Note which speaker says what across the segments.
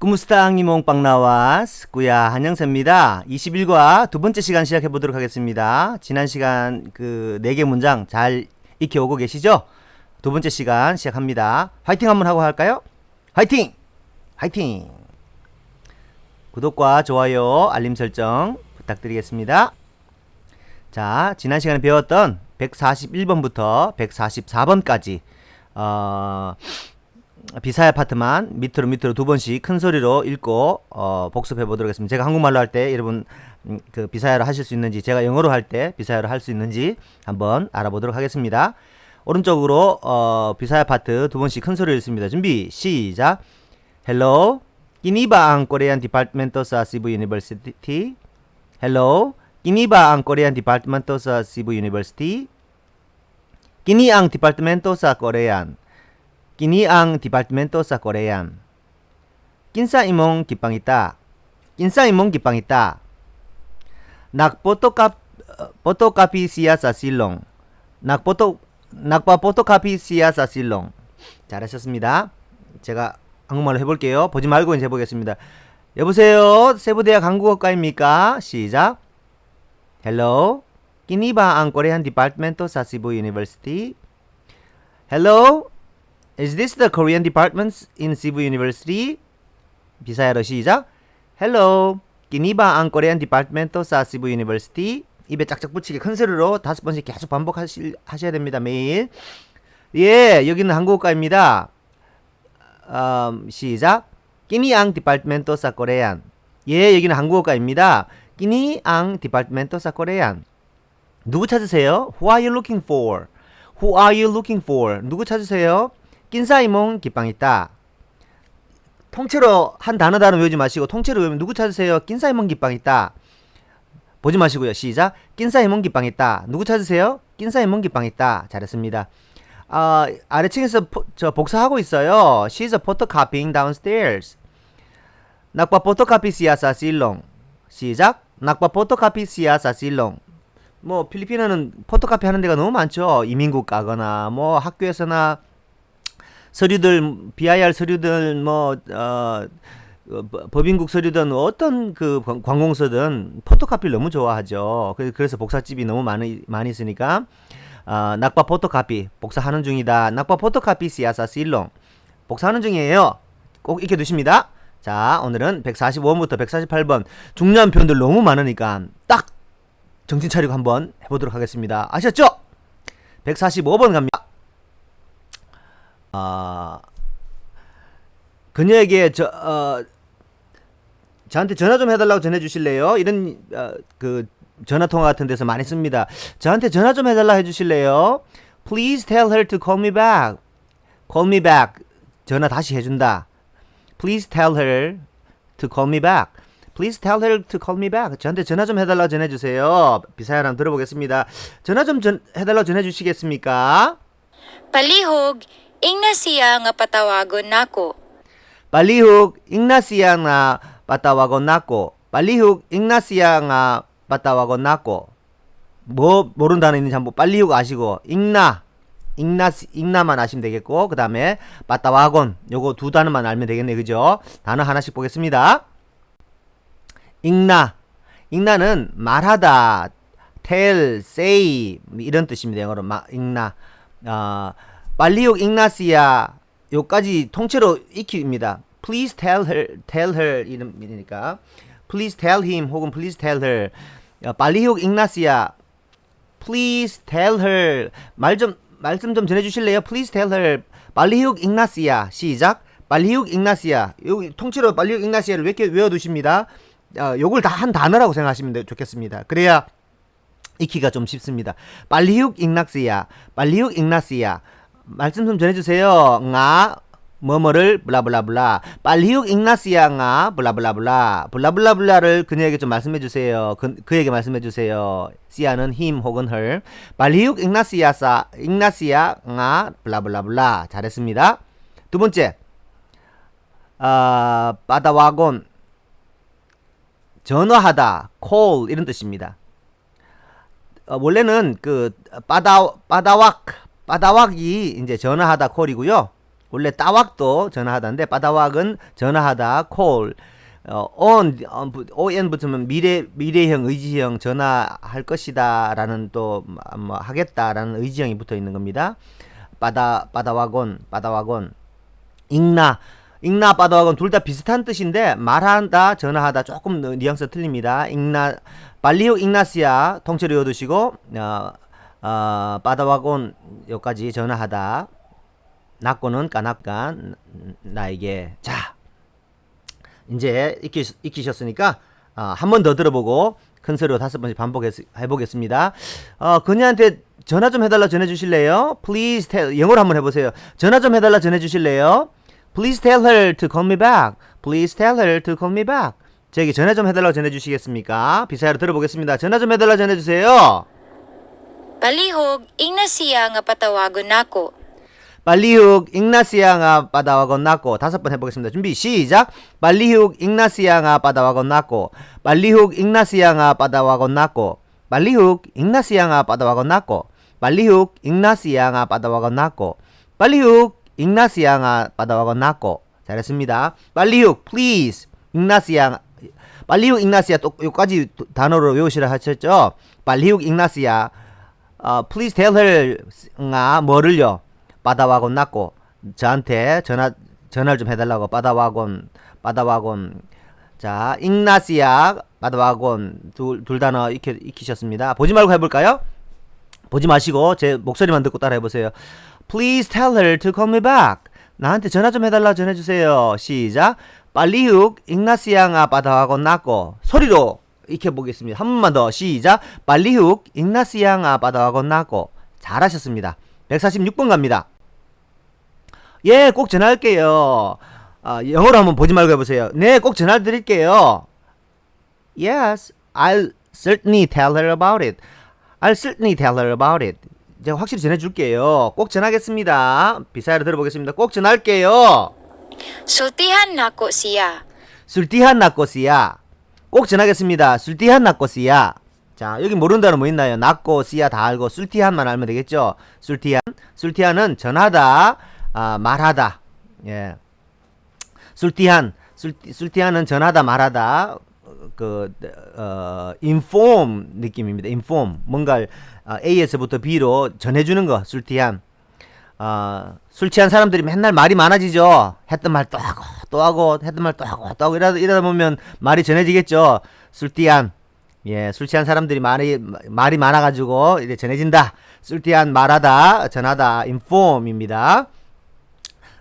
Speaker 1: 꾸무스탕이몽 빵나와스 꾸야 한영세입니다. 21과 두 번째 시간 시작해 보도록 하겠습니다. 지난 시간 그 4개 문장 잘 익혀오고 계시죠? 두 번째 시간 시작합니다. 화이팅 한번 하고 할까요? 화이팅! 화이팅! 구독과 좋아요, 알림 설정 부탁드리겠습니다. 자, 지난 시간에 배웠던 141번부터 144번까지 비사야 파트만 밑으로 두 번씩 큰 소리로 읽고 복습해 보도록 하겠습니다. 제가 한국말로 할 때 여러분 그 비사야로 하실 수 있는지, 제가 영어로 할 때 비사야로 할 수 있는지 한번 알아보도록 하겠습니다. 오른쪽으로 비사야 파트 두 번씩 큰 소리로 읽습니다. 준비 시작. Hello, kini ba ang Korean Departmento sa Cebu University? Hello, kini ba ang Korean Departmento sa Cebu University? Kini ang departamento sa Korean. Kini ang departamento sa Korean. Kinsa imong gipangita? Kinsa imong gipangita? Nagphotocopy siya sa silong. nagpa-photocopy siya sa silong. 잘하셨습니다. 제가 한국말로 해볼게요. 보지 말고 이제 해보겠습니다. 여보세요, 세부대학 한국어과입니까? 시작. Hello, kini ba ang Korean Departmento sa Cebu University? Hello, is this the Korean department in Cebu University? 비사야로 시작. Hello, kini ba ang Korean Departmento sa Cebu University? 입에 짝짝 붙이게 큰 소리로 5번씩 계속 반복하셔야 됩니다. 매일. 예, 여기는 한국어과입니다. 시작. kini ang departamento sa Korean. 예, 여기는 한국어과입니다. kini ang departamento sa Korean. 누구 찾으세요? Who are you looking for? Who are you looking for? 누구 찾으세요? 낀사이몽 기빵있다. 통째로 한 단어 외우지 마시고 통째로 외우면 누구 찾으세요? 낀사이몽 기빵있다. 보지 마시고요. 시작. 낀사이몽 기빵있다. 누구 찾으세요? 낀사이몽 기빵있다. 잘했습니다. 아래층에서 저 복사하고 있어요. She's photocopying downstairs. 낙바 photocopy siya sa silong. 시작. 낙바 photocopy siya sa silong. 뭐 필리핀어는 포토카피 하는 데가 너무 많죠. 이민국 가거나 뭐 학교에서나 서류들 BIR 서류들 법인국 서류든 어떤 그 관공서든 포토카피를 너무 좋아하죠. 그래서 복사집이 너무 많이 있으니까 낙바 포토카피 복사하는 중이다. 낙바 포토카피 시아사 실롱 복사하는 중이에요. 꼭 익혀두십니다. 자, 오늘은 145번부터 148번 중요한 표현들 너무 많으니까 딱 정신 차리고 한번 해보도록 하겠습니다. 아셨죠? 145번 갑니다. 그녀에게 저한테 전화 좀 해달라고 전해주실래요? 이런 그 전화통화 같은 데서 많이 씁니다. 저한테 전화 좀 해달라고 해주실래요? Please tell her to call me back. Call me back. 전화 다시 해준다. Please tell her to call me back. Please tell her to call me back. 저한테 전화 좀 해달라고 전해주세요. 비사야랑 들어보겠습니다. 전화 좀 해달라고 전해주시겠습니까?
Speaker 2: Palihog, ingna siya nga patawagon nako.
Speaker 1: Palihog, ingna siya nga patawagon nako. Palihog, ingna siya nga patawagon nako. 뭐 모르는 단어 있는지 한번 빨리욱 아시고 ingna만 아시면 되겠고 그 다음에 patawagon 요거 두 단어만 알면 되겠네. 그죠? 단어 하나씩 보겠습니다. ingna는 말하다, tell, say 이런 뜻입니다. 영어로 ingna. 빨리욱 ingna시아 요까지 통째로 익힙니다. Please tell her 이름이니까 Please tell him 혹은 Please tell her. 빨리욱 ingna시아 Please tell her 말씀 좀 전해주실래요? Please tell her. 빨리욱 ingna시아 시작. 빨리욱 ingna시아 여기 통째로 빨리욱 ingna시아를 외워두십니다. 요걸 다 한 단어라고 생각하시면 좋겠습니다. 그래야 익히기가 좀 쉽습니다. 빨리욱 ingna시아 빨리욱 ingna시아 말씀 좀 전해주세요. nga 뭐뭐를 블라블라블라 빨리욱 ingna시아 nga 블라블라블라 블라블라블라를 그녀에게 좀 말씀해주세요. 그에게 말씀해주세요. 시아는 him 혹은 her. 빨리욱 ingna시아 nga 블라블라블라. 잘했습니다. 두 번째 patawagon 전화하다, call 이런 뜻입니다. 원래는 그 빠다왁이 이제 전화하다 call이고요. 원래 따왁도 전화하다인데 빠다왁은 전화하다 call. on 붙으면 미래형 의지형 전화할 것이다라는 또 뭐 하겠다라는 의지형이 붙어 있는 겁니다. 빠다와곤 잉나 빠다와곤 둘 다 비슷한 뜻인데 말한다 전화하다 조금 뉘앙스 틀립니다. 발리욱 잉나시아 통째로 외워두시고 빠다와곤 여기까지 전화하다 낙고는 까낙까 나에게. 자 이제 익히셨으니까 한 번 더 들어보고 큰 소리로 5번씩 반복해보겠습니다. 그녀한테 전화 좀 해달라 전해주실래요? Please tell. 영어로 한번 해보세요. 전화 좀 해달라 전해주실래요? Please tell her to call me back. Please tell her to call me back. 저에게 전화 좀 해달라 전해주시겠습니까? 비사야로 들어보겠습니다. 전화 좀 해달라 전해주세요.
Speaker 2: Palihog, Ignacia nga patawagon nako.
Speaker 1: 발리훅 잉나시아가 빠다와건 났고 5번 해보겠습니다. 준비 시작. 발리훅 잉나시아가 빠다와건 났고 발리훅 잉나시아가 빠다와건 났고 발리훅 잉나시아가 빠다와건 났고 발리훅 잉나시아가 빠다와건 났고 발리훅 잉나시아가 빠다와건 났고. 잘했습니다. 발리훅 please 잉나시아 발리훅 잉나시아 또 여기까지 단어로 외우시라 하셨죠. 발리훅 잉나시아 please tell her가 뭐를요? 빠다와곤 났고 저한테 전화를 좀 해달라고. 빠다와곤 자 잉나시아 빠다와곤 둘 단어 익히셨습니다. 보지 말고 해볼까요? 보지 마시고 제 목소리만 듣고 따라 해보세요. Please tell her to call me back. 나한테 전화 좀 해달라 전해주세요. 시작. 발리훅 잉나시아가 빠다와곤 났고 소리로 익혀보겠습니다. 한 번만 더 시작. 발리훅 잉나시아가 빠다와곤 났고. 잘하셨습니다. 146번 갑니다. 예, 꼭 전화할게요. 영어로 한번 보지 말고 해보세요. 네, 꼭 전화 드릴게요. Yes, I'll certainly tell her about it. I'll certainly tell her about it. 제가 확실히 전해줄게요. 꼭 전하겠습니다. 비사야로 들어보겠습니다. 꼭 전할게요.
Speaker 2: Sultihan nako siya.
Speaker 1: 술티한 낙고시야. 꼭 전하겠습니다. 술티한 낙고시야. 자, 여기 모르는 단어 뭐 있나요? 낙고, 씨야 다 알고 술티한만 알면 되겠죠? 술티한은 전하다, 말하다. 예. 술티한은 전하다, 말하다. inform 느낌입니다. inform. 뭔가를 A에서부터 B로 전해주는 거. 술티한. 술 취한 사람들이 맨날 말이 많아지죠. 했던 말 또 하고 또 하고 했던 말 또 하고 또 하고 이러다 보면 말이 전해지겠죠. 술티한. 예, 술 취한 사람들이 말이 많아가지고 이제 전해진다. 술티한 말하다, 전하다, inform입니다.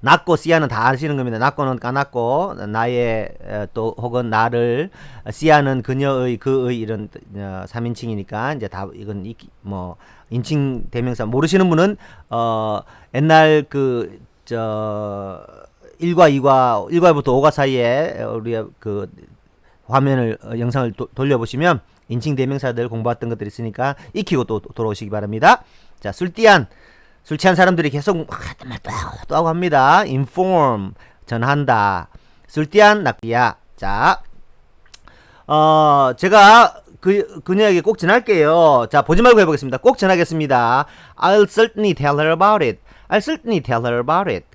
Speaker 1: 낙고 씨야는 다 아시는 겁니다. 낙고는 까낙고 나의 또 혹은 나를, 씨야는 그녀의, 그의 이런 3인칭이니까 이제 다 이건 뭐 인칭 대명사 모르시는 분은 옛날 1과 1과부터 5과 사이에 우리가 화면을 영상을 돌려보시면 인칭 대명사들 공부했던 것들이 있으니까 익히고 또 돌아오시기 바랍니다. 자, 술 취한 사람들이 계속 또 하고 합니다. inform 전한다. 술띠한 낙디야. 자, 제가 그녀에게 꼭 전할게요. 자, 보지 말고 해보겠습니다. 꼭 전하겠습니다. I'll certainly tell her about it. I'll certainly tell her about it.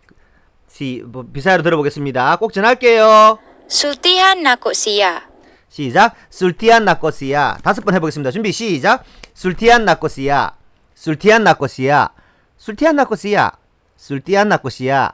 Speaker 1: 비사야로 들어보겠습니다. 꼭 전할게요.
Speaker 2: Sultihan nako siya.
Speaker 1: 시작. 술티한 낙고시야. 5번 해보겠습니다. 준비 시작. 술티한 낙고시야. 술티한 낙고시야. 술티한 낙고시야. 술티한 낙고시야.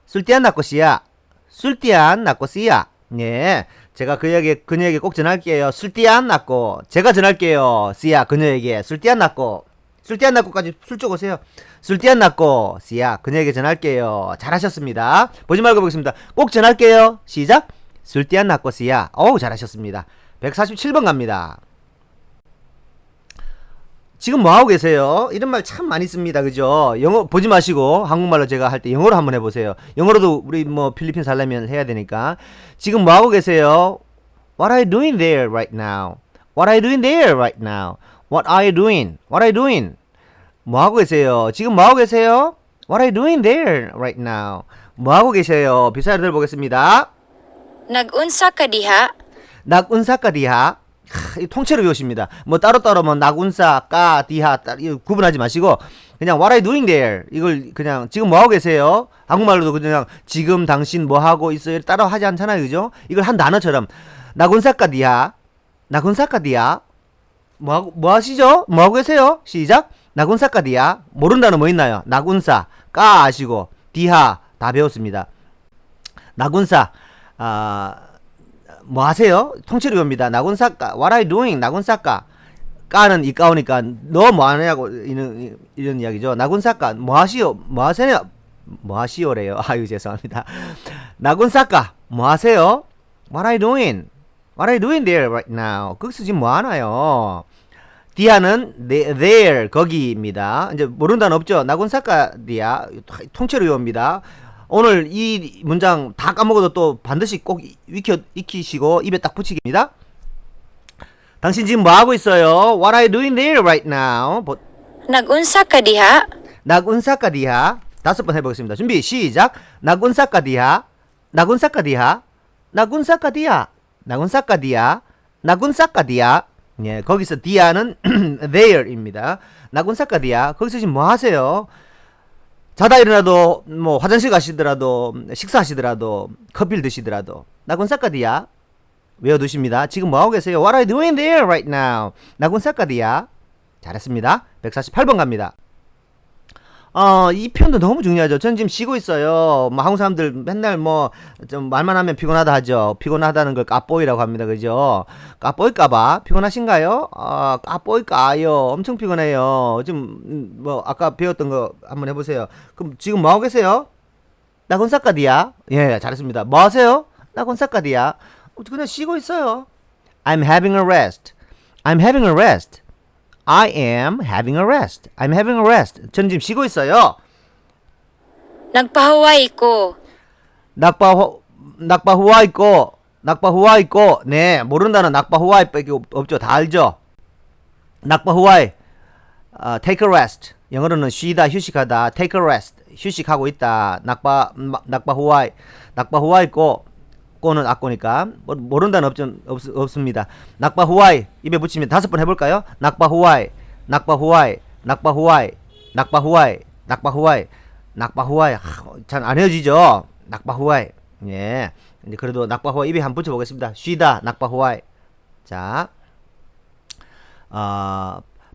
Speaker 1: 술티한 낙고시야. 술티한 낙고시야. 예, 제가 그녀에게 꼭 전할게요. 술티한 낙고. 제가 전할게요. 시야 그녀에게. 술티한 낙고. 술티한 낙고까지 술쪽 오세요. 술티한 낙고. 시야 그녀에게 전할게요. 잘하셨습니다. 보지 말고 보겠습니다. 꼭 전할게요. 시작. 술띠한 낙고시야. 어우, 잘하셨습니다. 147번 갑니다. 지금 뭐하고 계세요? 이런 말 참 많이 씁니다. 그죠? 영어 보지 마시고 한국말로 제가 할 때 영어로 한번 해보세요. 영어로도 우리 뭐 필리핀 살려면 해야 되니까. 지금 뭐하고 계세요? What are you doing there right now? What are you doing there right now? What are you doing? What are you doing? 뭐하고 계세요? 지금 뭐하고 계세요? What are you doing there right now? 뭐하고 계세요? 비사를 들어보겠습니다.
Speaker 2: Nagunsa ka diha?
Speaker 1: 낙운사 까 디하. 통째로 외우십니다. 뭐 따로따로 뭐 낙운사 까 디하 구분하지 마시고 그냥 what are you doing there? 이걸 그냥 지금 뭐 하고 계세요? 한국말로도 그냥 지금 당신 뭐 하고 있어요? 따라 하지 않잖아요, 그죠? 이걸 한 단어처럼 나군사까디야, 나군사까디야. 뭐 하시죠? 뭐 하고 계세요? 시작. 나군사까디야. 모르는 단어 뭐 있나요? 나군사, 까 아시고 디하 다 배웠습니다. 나군사, 뭐 하세요? 통째로 외웁니다. 나군사까, what are you doing? 나군사까. 까는 이까오니까 너 뭐 하냐고 이런 이야기죠. 나군사까 뭐 하시오? 뭐 하세요? 뭐 하시오래요. 아유 죄송합니다. 나군사까 뭐 하세요? What are you doing? What are you doing there right now? 거기서 지금 뭐 하나요? 디아는 there 거기입니다. 이제 모르는 단어 없죠. 나군사까 디아 통째로 외웁니다. 오늘 이 문장 다 까먹어도 또 반드시 꼭 익히시고 입에 딱 붙이기입니다. 당신 지금 뭐 하고 있어요? What are you doing there right now?
Speaker 2: Nagunsa ka diha?
Speaker 1: 나군사까 디하. 5번 해보겠습니다. 준비 시작. 나군사까 디하. 나군사까 디하. 나군사까 디하. 나군사까 디하. 나군사까 디하. 예, 거기서 디하는 there입니다. 나군사까 디하. 거기서 지금 뭐 하세요? 자다 일어나도 뭐 화장실 가시더라도 식사하시더라도 커피를 드시더라도 나군사까 디하. 외워두십니다. 지금 뭐하고 계세요? What are you doing there right now? 나군사까디야. 잘했습니다. 148번 갑니다. 이 표현도 너무 중요하죠. 저는 지금 쉬고 있어요. 뭐 한국 사람들 맨날 뭐 좀 말만 하면 피곤하다 하죠. 피곤하다는 걸 까뽀이라고 합니다. 그죠? 까뽀일까봐 피곤하신가요? 까뽀일까요? 엄청 피곤해요. 지금 뭐 아까 배웠던 거 한번 해보세요. 그럼 지금 뭐하고 계세요? 나군사까디야. 예, 잘했습니다. 뭐 하세요? 나군사까디야. 그냥 쉬고 있어요. I'm having a rest. I'm having a rest. I am having a rest. I'm having a rest. 저는 지금 쉬고 있어요.
Speaker 2: Nagpahuway ko.
Speaker 1: 낙바후와 있고. 네, 모른다는 낙바후와이 밖에 없죠. 다 알죠. 낙바후와이. take a rest. 영어로는 쉬다, 휴식하다. take a rest. 휴식하고 있다. 낙바후와이 있고. 꼬는 악꼬니까 모른다는 없습니다. 낙바후와이 입에 붙이면 5번 해볼까요? 낙바후와이 잘 안 헤어지죠? 낙바후와이. 예, 이제 그래도 낙바후와이 입에 한번 붙여보겠습니다. 쉬다 낙바후와이. 자,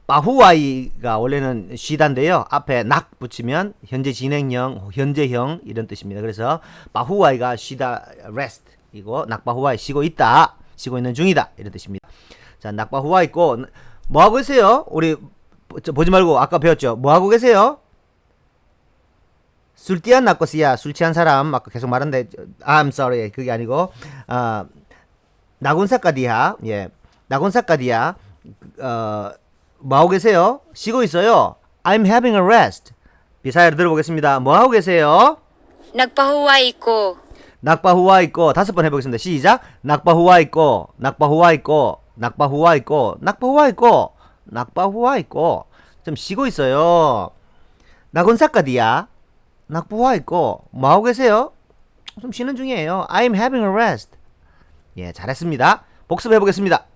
Speaker 1: 바후와이가 원래는 쉬다인데요. 앞에 낙 붙이면 현재 진행형, 현재형 이런 뜻입니다. 그래서 바후와이가 쉬다 rest 이고 낙바후와이 쉬고 있다, 쉬고 있는 중이다 이런 뜻입니다. 자, 낙바후와이 있고 뭐 하고 계세요? 우리 보지 말고 아까 배웠죠. 뭐 하고 계세요? 술띠한 낙고스야. 술 취한 사람 아까 계속 말한데 I'm sorry 그게 아니고 나군사까디야. 예, 나군사까디야. 뭐 하고 계세요? 쉬고 있어요. I'm having a rest. 비사야를 들어보겠습니다. 뭐 하고 계세요?
Speaker 2: Nagpahuway ko.
Speaker 1: 낙바후와 있고 5번 해보겠습니다. 시작. 낙바후와 있고. 좀 쉬고 있어요. 나군사까디야. 낙바후와 있고. 뭐 하고 계세요? 좀 쉬는 중이에요. I'm having a rest. 예, 잘했습니다. 복습해 보겠습니다.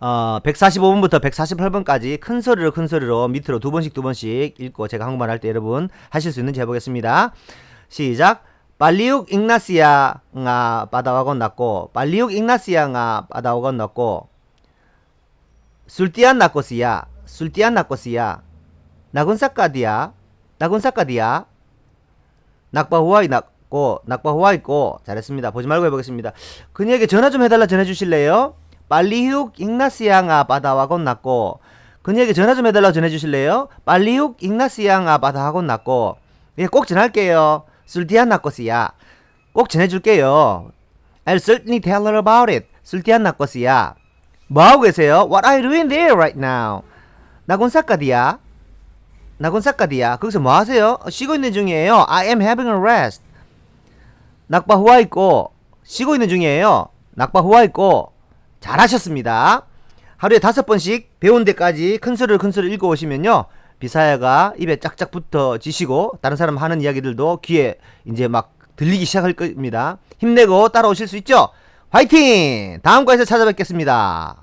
Speaker 1: 145번부터 148번까지 큰 소리로 밑으로 두 번씩 읽고 제가 한국말 할 때 여러분 하실 수 있는지 해보겠습니다. 시작. 빨리욱 잉나시아가 바다와건 났고, 빨리욱 잉나시아가 바다와건 났고, 술띠안 났고시야, 나군사까디야, 낙바후와이 있고. 잘했습니다. 보지 말고 해보겠습니다. 그녀에게 전화 좀 해달라 전해주실래요? 빨리욱 잉나시아가 바다와건 났고. 그녀에게 전화 좀 해달라 전해주실래요? 빨리욱 잉나시아가 바다와건 났고. 예, 꼭 전할게요. 술띠안 났고시야. 꼭 전해줄게요. I'll certainly tell her about it. 술띠안 났고시야. 뭐 하고 계세요? What are you doing there right now? 나군사까디야. 거기서 뭐 하세요? 쉬고 있는 중이에요. I am having a rest. 낙바후와 있고. 쉬고 있는 중이에요. 낙바후와 있고. 잘하셨습니다. 하루에 5번씩 배운 데까지 큰 소리를 읽어오시면요. 비사야가 입에 짝짝 붙어지시고 다른 사람 하는 이야기들도 귀에 이제 막 들리기 시작할 겁니다. 힘내고 따라오실 수 있죠? 화이팅! 다음 과에서 찾아뵙겠습니다.